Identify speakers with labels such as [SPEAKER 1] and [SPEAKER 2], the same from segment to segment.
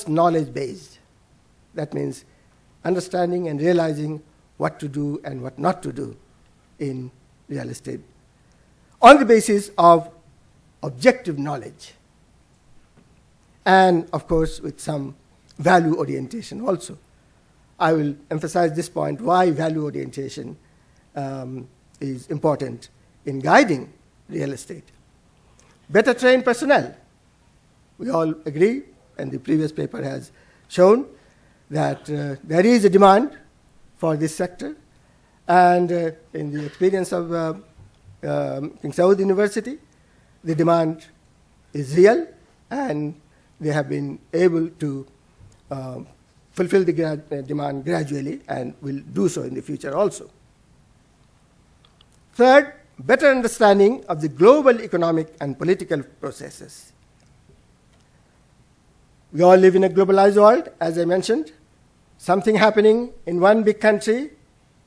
[SPEAKER 1] knowledge-based. That means understanding and realizing what to do and what not to do in real estate on the basis of objective knowledge, and of course with some value orientation also. I will emphasize this point, why value orientation is important in guiding real estate. Better trained personnel. We all agree, and the previous paper has shown that there is a demand for this sector, and in the experience of King Saud University, the demand is real, and they have been able to fulfill the demand gradually and will do so in the future also. Third, better understanding of the global economic and political processes. We all live in a globalized world, as I mentioned. Something happening in one big country,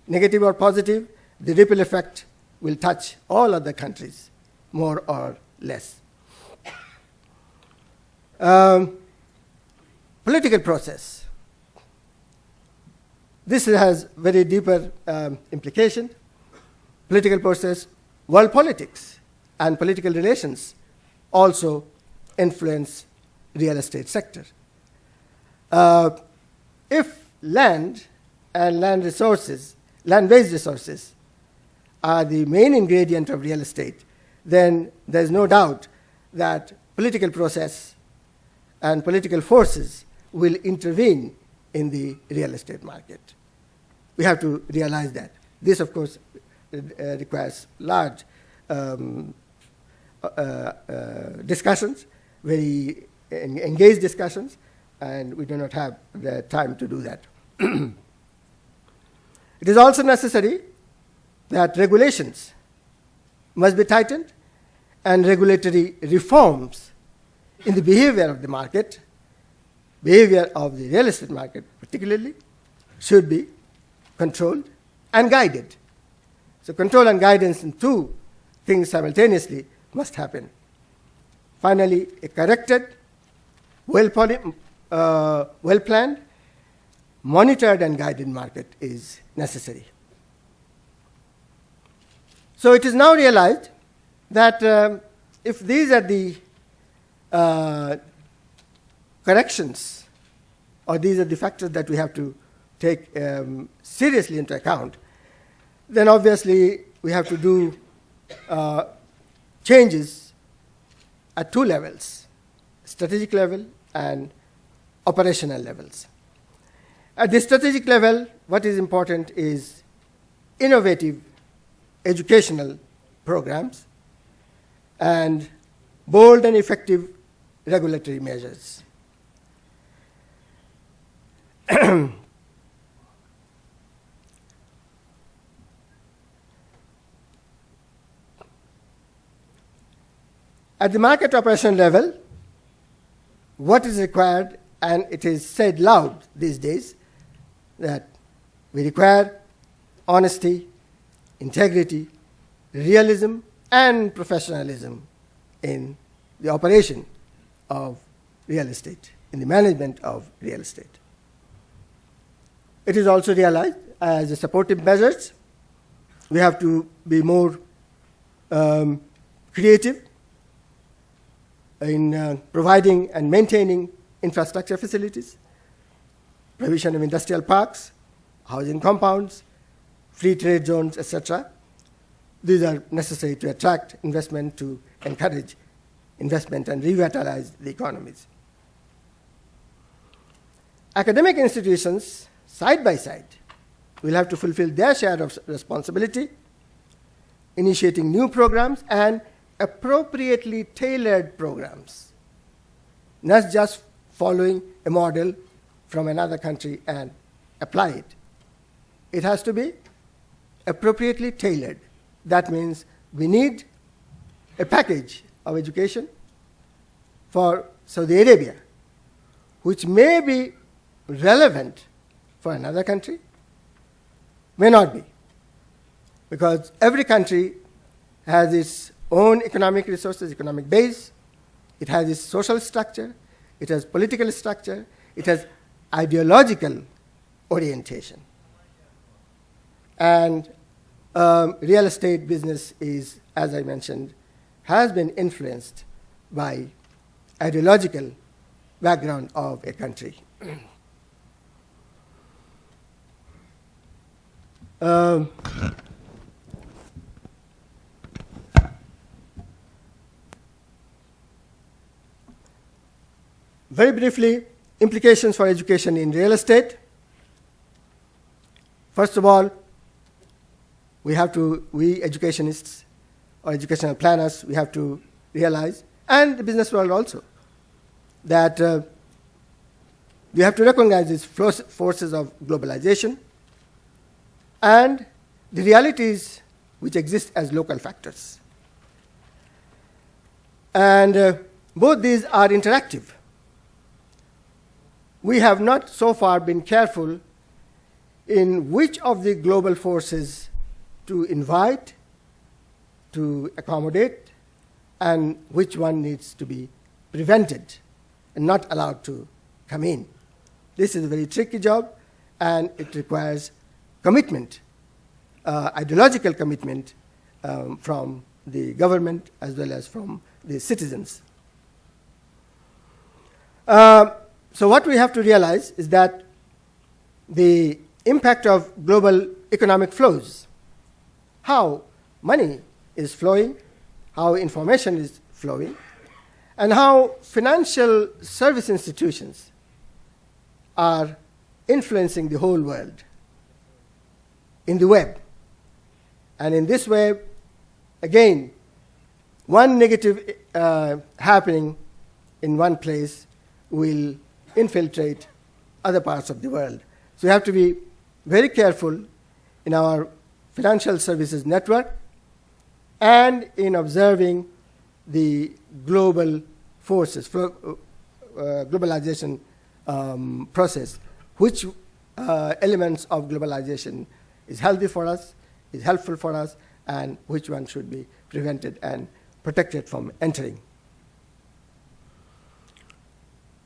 [SPEAKER 1] negative or positive, the ripple effect will touch all other countries, more or less. Political process. This has very deeper implication. Political process, world politics and political relations also influence real estate sector. If land and land-based resources are the main ingredient of real estate, then there's no doubt that political process and political forces will intervene in the real estate market. We have to realize that. This, of course, requires large discussions, very engaged discussions, and we do not have the time to do that. It is also necessary that regulations must be tightened, and regulatory reforms in the behavior of the market, behavior of the real estate market particularly, should be controlled and guided. So control and guidance in two things simultaneously must happen. Finally, a corrected, well-planned, monitored and guided market is necessary. So it is now realized that if these are the corrections, or these are the factors that we have to take seriously into account, then obviously we have to do changes at two levels, strategic level and operational levels. At the strategic level, what is important is innovative educational programs and bold and effective regulatory measures. At the market operation level, what is required, and it is said loud these days, that we require honesty, integrity, realism, and professionalism in the operation of real estate, in the management of real estate. It is also realized as a supportive measures, we have to be more creative in providing and maintaining infrastructure facilities, provision of industrial parks, housing compounds, free trade zones, etc. These are necessary to attract investment, to encourage investment and revitalize the economies. Academic institutions, side by side, will have to fulfill their share of responsibility, initiating new programs and appropriately tailored programs, not just following a model from another country and apply it. It has to be appropriately tailored. That means we need a package of education for Saudi Arabia, which may be relevant for another country, may not be, because every country has its own economic resources, economic base, it has its social structure, it has political structure, it has ideological orientation. And real estate business is, as I mentioned, has been influenced by ideological background of a country. Very briefly, implications for education in real estate. First of all, we educationists or educational planners, we have to realize, and the business world also, that we have to recognize these forces of globalization and the realities which exist as local factors. And both these are interactive. We have not so far been careful in which of the global forces to invite, to accommodate, and which one needs to be prevented and not allowed to come in. This is a very tricky job, and it requires commitment, ideological commitment from the government as well as from the citizens. So what we have to realize is that the impact of global economic flows, how money is flowing, how information is flowing, and how financial service institutions are influencing the whole world in the web. And in this web, again, one negative happening in one place will infiltrate other parts of the world. So we have to be very careful in our financial services network and in observing the global forces, globalization process, which elements of globalization is healthy for us, is helpful for us, and which one should be prevented and protected from entering.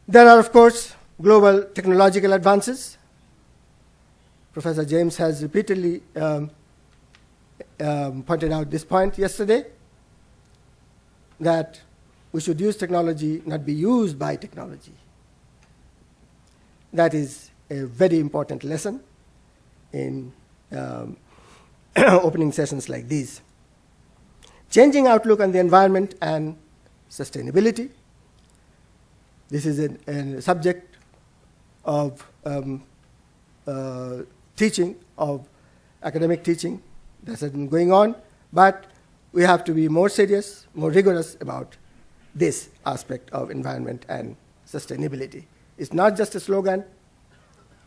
[SPEAKER 1] There are, of course, global technological advances. Professor James has repeatedly pointed out this point yesterday, that we should use technology, not be used by technology. That is a very important lesson in opening sessions like these. Changing outlook on the environment and sustainability. This is a subject of teaching, of academic teaching that has been going on, but we have to be more serious, more rigorous about this aspect of environment and sustainability. It's not just a slogan,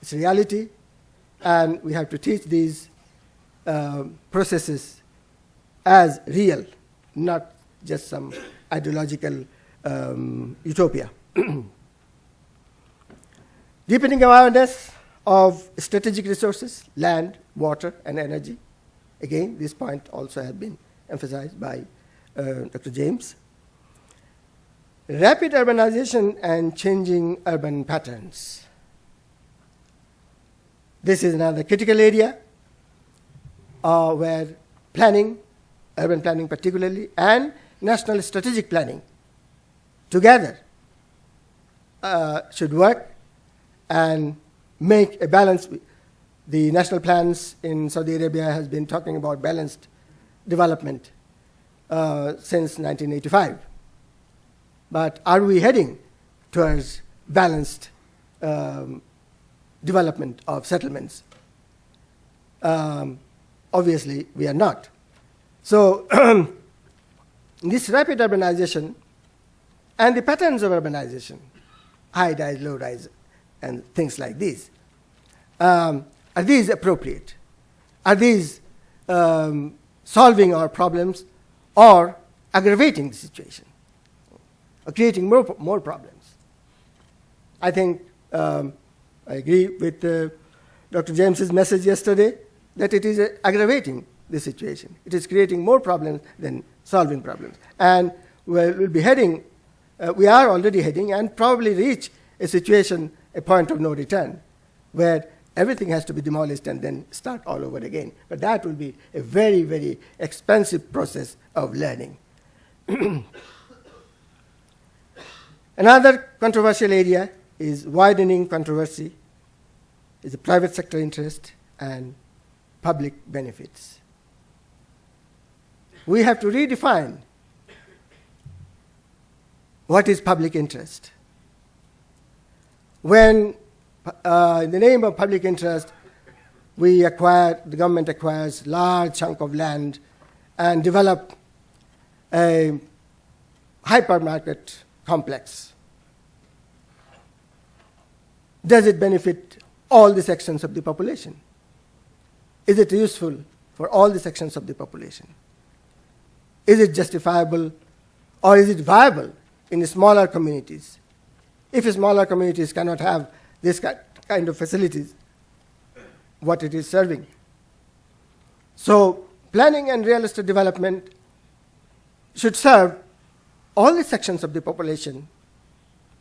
[SPEAKER 1] it's reality, and we have to teach these processes as real, not just some ideological utopia. Deepening awareness of strategic resources, land, water, and energy. Again, this point also has been emphasized by Dr. James. Rapid urbanization and changing urban patterns. This is another critical area where planning, urban planning particularly, and national strategic planning together should work and make a balance. The national plans in Saudi Arabia has been talking about balanced development since 1985. But are we heading towards balanced development of settlements? Obviously, we are not. So this rapid urbanization and the patterns of urbanization, high-rise, low-rise, and things like these, are these appropriate? Are these solving our problems or aggravating the situation, or creating more problems? I think I agree with Dr. James's message yesterday that it is aggravating the situation. It is creating more problems than solving problems. And we'll be heading, we are already heading and probably reach a situation a point of no return, where everything has to be demolished and then start all over again. But that will be a very, very expensive process of learning. Another controversial area is widening controversy, is the private sector interest and public benefits. We have to redefine what is public interest. When, in the name of public interest, the government acquires large chunk of land and develop a hypermarket complex, does it benefit all the sections of the population? Is it useful for all the sections of the population? Is it justifiable or is it viable in the smaller communities? If smaller communities cannot have this kind of facilities, what it is serving? So planning and real estate development should serve all the sections of the population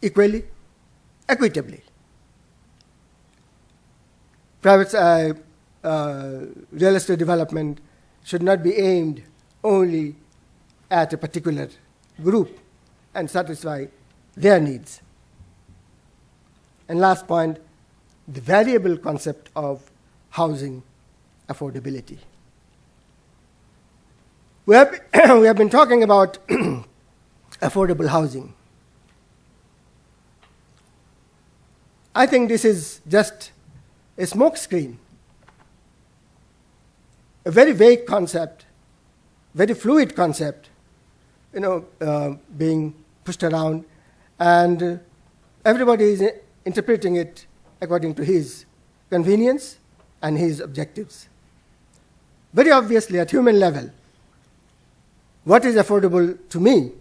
[SPEAKER 1] equally, equitably. Private real estate development should not be aimed only at a particular group and satisfy their needs. And last point, the variable concept of housing affordability. We have been talking about affordable housing. I think this is just a smokescreen, a very vague concept, very fluid concept, being pushed around, and everybody is interpreting it according to his convenience and his objectives. Very obviously, at human level, what is affordable to me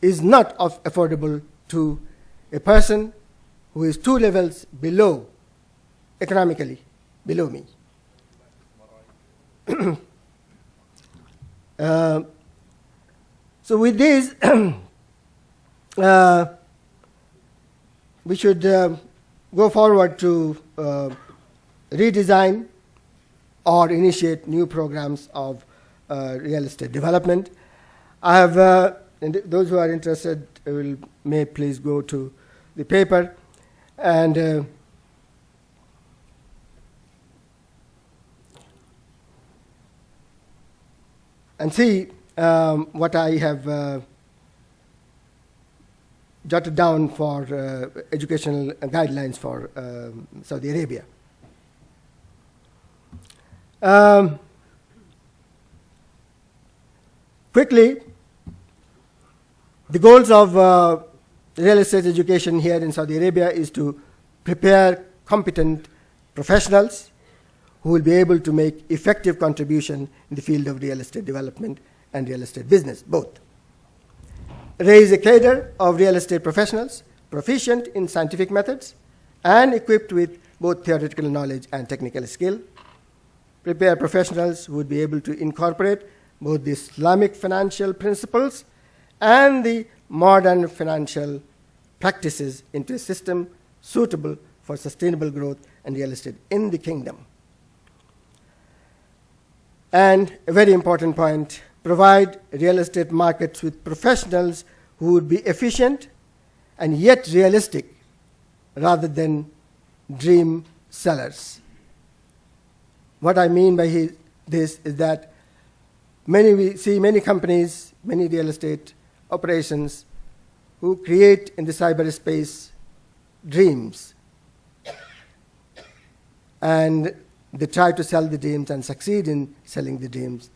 [SPEAKER 1] is not affordable to a person who is 2 levels below, economically, below me. So with this, we should go forward to redesign or initiate new programs of real estate development. I have, and those who are interested may please go to the paper and see what I have jotted down for educational guidelines for Saudi Arabia. Quickly, the goals of real estate education here in Saudi Arabia is to prepare competent professionals who will be able to make effective contribution in the field of real estate development and real estate business, both. Raise a cadre of real estate professionals proficient in scientific methods and equipped with both theoretical knowledge and technical skill. Prepare professionals who would be able to incorporate both the Islamic financial principles and the modern financial practices into a system suitable for sustainable growth and real estate in the kingdom. And a very important point, provide real estate markets with professionals who would be efficient and yet realistic rather than dream sellers. What I mean by this is that we see many companies, many real estate operations who create in the cyberspace dreams. And they try to sell the dreams and succeed in selling the dreams.